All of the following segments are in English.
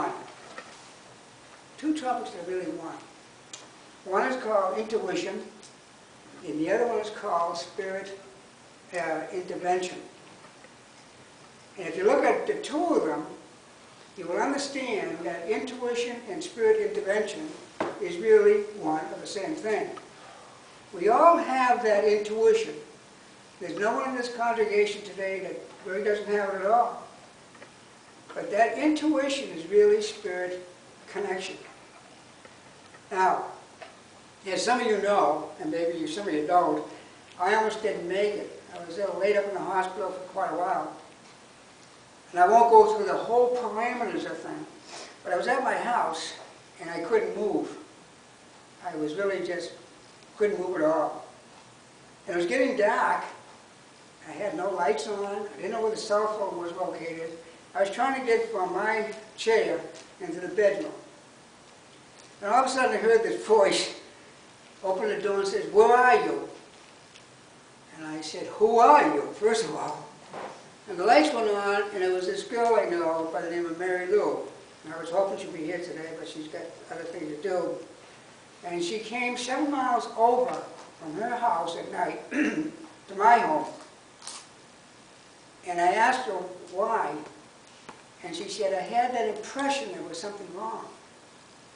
want. Two topics I really want. One is called intuition, and the other one is called spirit intervention. And if you look at the two of them, you will understand that intuition and spirit intervention is really one of the same thing. We all have that intuition. There's no one in this congregation today that really doesn't have it at all. But that intuition is really spirit connection. Now, as some of you know, and maybe some of you don't, I almost didn't make it. I was laid up in the hospital for quite a while. And I won't go through the whole parameters of things, but I was at my house and I couldn't move. I was really just couldn't move at all. And it was getting dark. I had no lights on. I didn't know where the cell phone was located. I was trying to get from my chair into the bedroom. And all of a sudden I heard this voice open the door and says, "Where are you?" And I said, "Who are you?" first of all. And the lights went on, and it was this girl I know by the name of Mary Lou. And I was hoping she'd be here today, but she's got other things to do. And she came 7 miles over from her house at night to my home. And I asked her why. And she said, I had that impression there was something wrong.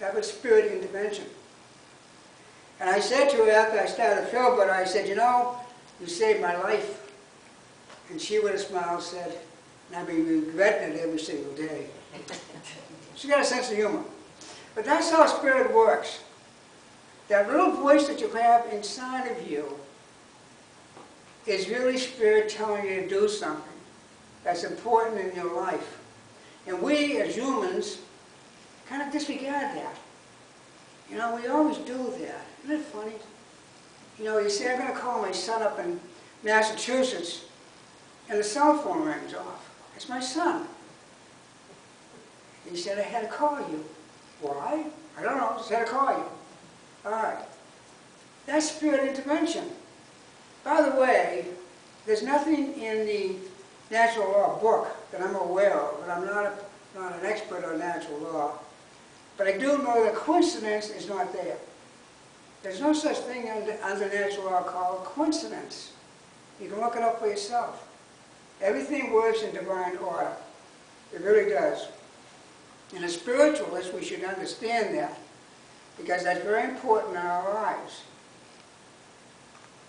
That was spirit intervention. And I said to her after I started to feel better, I said, "You know, you saved my life." And she with a smile said, and I've been regretting it every single day. She got a sense of humor. But that's how spirit works. That little voice that you have inside of you is really spirit telling you to do something that's important in your life. And we, as humans, kind of disregard that. You know, we always do that. Isn't it funny? You know, you say, I'm going to call my son up in Massachusetts, and the cell phone rings off. It's my son. He said, I had to call you. Why? I don't know, just had to call you. All right. That's spirit intervention. By the way, there's nothing in the natural law book that I'm aware of, but I'm not an expert on natural law. But I do know that coincidence is not there. There's no such thing under natural law called coincidence. You can look it up for yourself. Everything works in divine order. It really does. And as spiritualists, we should understand that, because that's very important in our lives.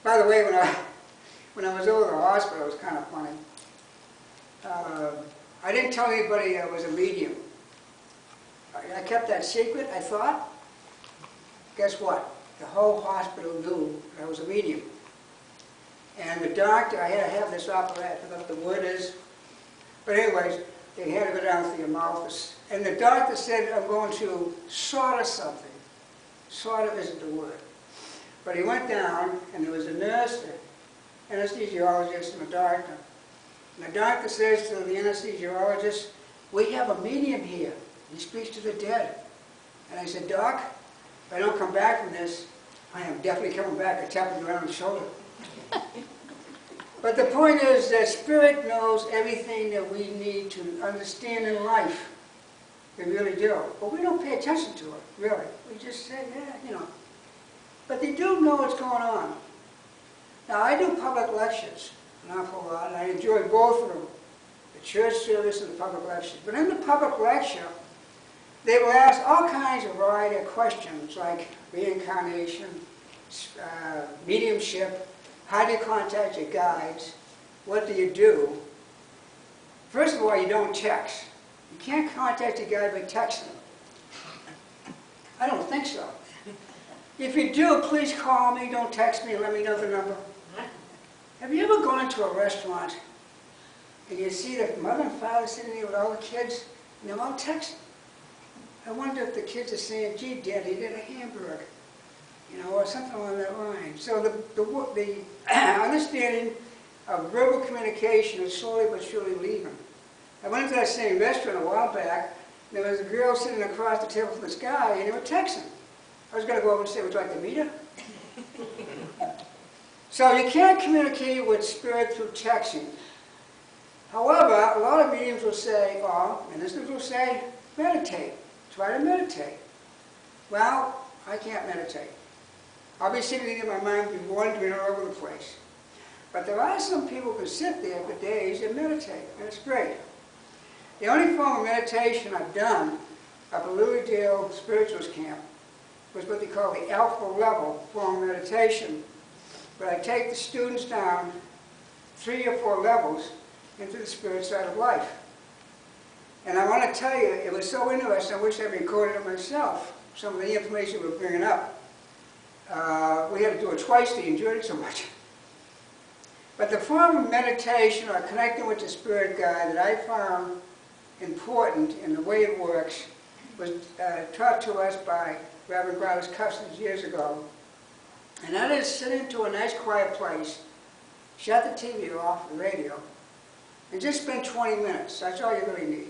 By the way, when I was over at the hospital, it was kind of funny. I didn't tell anybody I was a medium. I kept that secret, I thought. Guess what? The whole hospital knew I was a medium. And the doctor, I had to have this operated, I forgot what the word is. But anyways, they had to go down through your mouth. And the doctor said, I'm going to solder something. Solder isn't the word. But he went down, and there was a nurse, an anesthesiologist, and a doctor. And the doctor says to the anesthesiologist, we have a medium here. He speaks to the dead. And I said, Doc, if I don't come back from this, I am definitely coming back. I tapped him around the shoulder. But the point is that spirit knows everything that we need to understand in life. We really do. But we don't pay attention to it, really. We just say, yeah, you know. But they do know what's going on. Now, I do public lectures an awful lot, and I enjoy both of them, the church service and the public lectures. But in the public lecture, they will ask all kinds of variety of questions, like reincarnation, mediumship, how do you contact your guides, what do you do? First of all, you don't text. You can't contact your guide by texting. I don't think so. If you do, please call me, don't text me, let me know the number. Have you ever gone to a restaurant and you see the mother and father sitting there with all the kids and they're all texting? I wonder if the kids are saying, gee, Daddy did a hamburger, you know, or something along that line. So the understanding of verbal communication is slowly but surely leaving. I went into that same restaurant a while back, and there was a girl sitting across the table from this guy, and they were texting. I was going to go over and say, would you like to meet her? So you can't communicate with spirit through texting. However, a lot of mediums will say, or ministers will say, meditate. Try to meditate. Well, I can't meditate. I'll be sitting in my mind, be wandering all over the place. But there are some people who can sit there for days and meditate, and it's great. The only form of meditation I've done up at Lilydale Spirituals Camp was what they call the alpha level form of meditation, where I take the students down 3 or 4 levels into the spirit side of life. And I want to tell you, it was so interesting, I wish I recorded it myself, some of the information we're bringing up. We had to do it twice, they enjoyed it so much. But the form of meditation or connecting with the spirit guide that I found important in the way it works was taught to us by Reverend Gravis Customs years ago. And that is sit into a nice quiet place, shut the TV off, the radio, and just spend 20 minutes. That's all you really need.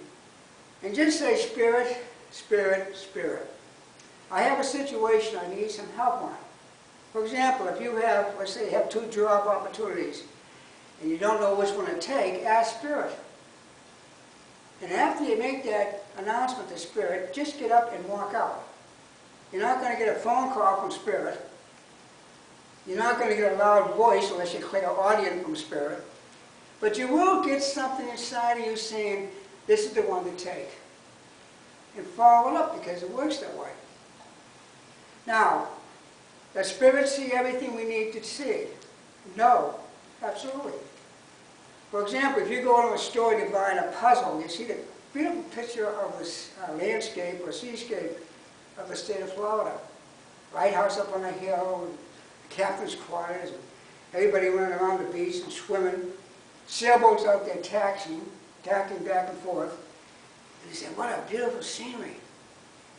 And just say, Spirit, Spirit, Spirit. I have a situation I need some help on. For example, if you have, let's say you have 2 job opportunities, and you don't know which one to take, ask Spirit. And after you make that announcement to Spirit, just get up and walk out. You're not going to get a phone call from Spirit. You're not going to get a loud voice unless you clear audio from Spirit. But you will get something inside of you saying, this is the one to take. And follow it up because it works that way. Now, does Spirit see everything we need to see? No, absolutely. For example, if you go into a store and you buy a puzzle, you see the beautiful picture of this landscape or seascape of the state of Florida. Lighthouse up on a hill, the captain's quarters, and everybody running around the beach and swimming. Sailboats out there tacking back and forth. And you say, what a beautiful scenery.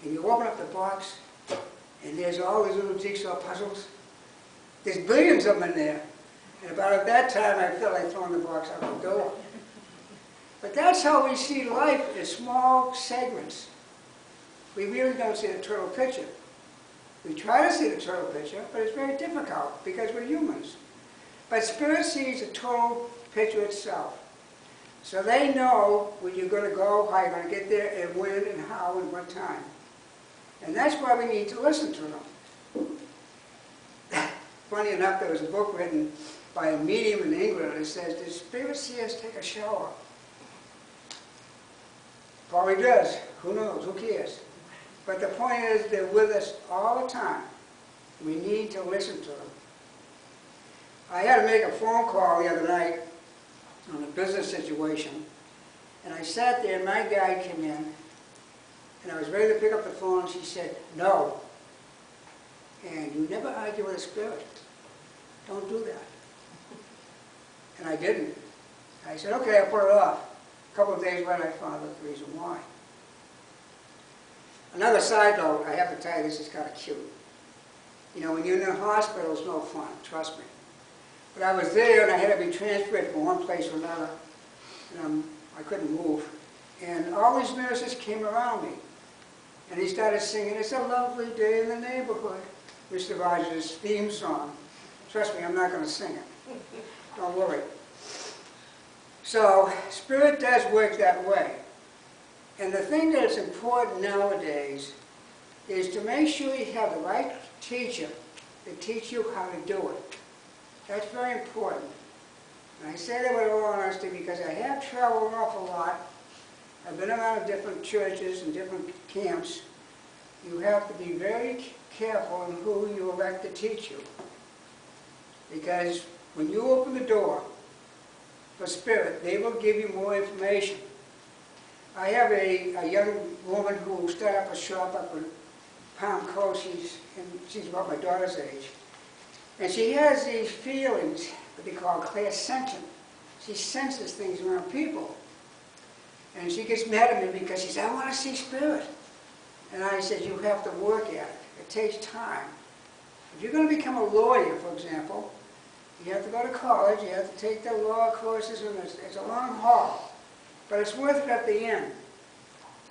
And you open up the box, and there's all these little jigsaw puzzles. There's billions of them in there. And about at that time, I felt like throwing the box out the door. But that's how we see life in small segments. We really don't see the total picture. We try to see the total picture, but it's very difficult because we're humans. But Spirit sees the total picture itself. So they know where you're going to go, how you're going to get there, and when, and how, and what time. And that's why we need to listen to them. Funny enough, there was a book written by a medium in England that says, "Does Spirit see us take a shower?" Probably does. Who knows? Who cares? But the point is, they're with us all the time. We need to listen to them. I had to make a phone call the other night on a business situation, and I sat there, and my guide came in, and I was ready to pick up the phone, and she said, "No. And you never argue with a spirit. Don't do that." And I didn't. I said, okay, I'll put it off. A couple of days later, I found out the reason why. Another side note, I have to tell you, this is kind of cute. You know, when you're in a hospital, it's no fun, trust me. But I was there, and I had to be transferred from one place to another, and I couldn't move. And all these nurses came around me, and they started singing, "It's a lovely day in the neighborhood," Mr. Rogers' theme song. Trust me, I'm not going to sing it. Don't worry. So, Spirit does work that way. And the thing that is important nowadays is to make sure you have the right teacher to teach you how to do it. That's very important. And I say that with all honesty because I have traveled an awful lot. I've been around different churches and different camps. You have to be very careful in who you elect to teach you. Because when you open the door for Spirit, they will give you more information. I have a young woman who started up a shop up in Palm Coast. She's about my daughter's age. And she has these feelings that they call clairsentient. She senses things around people. And she gets mad at me because she says, "I want to see Spirit." And I said, you have to work at it. It takes time. If you're going to become a lawyer, for example, you have to go to college, you have to take the law courses, and it's a long haul. But it's worth it at the end.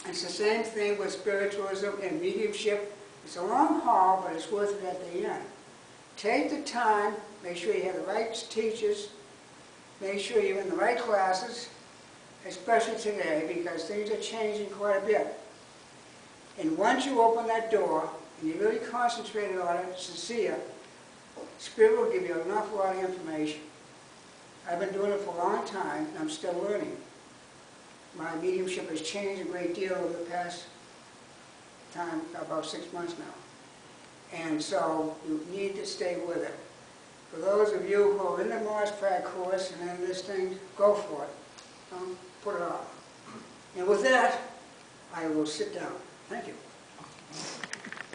It's the same thing with spiritualism and mediumship. It's a long haul, but it's worth it at the end. Take the time, make sure you have the right teachers, make sure you're in the right classes, especially today, because things are changing quite a bit. And once you open that door, and you really concentrate on it, sincere, Spirit will give you an awful lot of information. I've been doing it for a long time, and I'm still learning. My mediumship has changed a great deal over the past time, about 6 months now. And so you need to stay with it. For those of you who are in the Morris Pratt course and in this thing, go for it. Don't put it off. And with that, I will sit down. Thank you.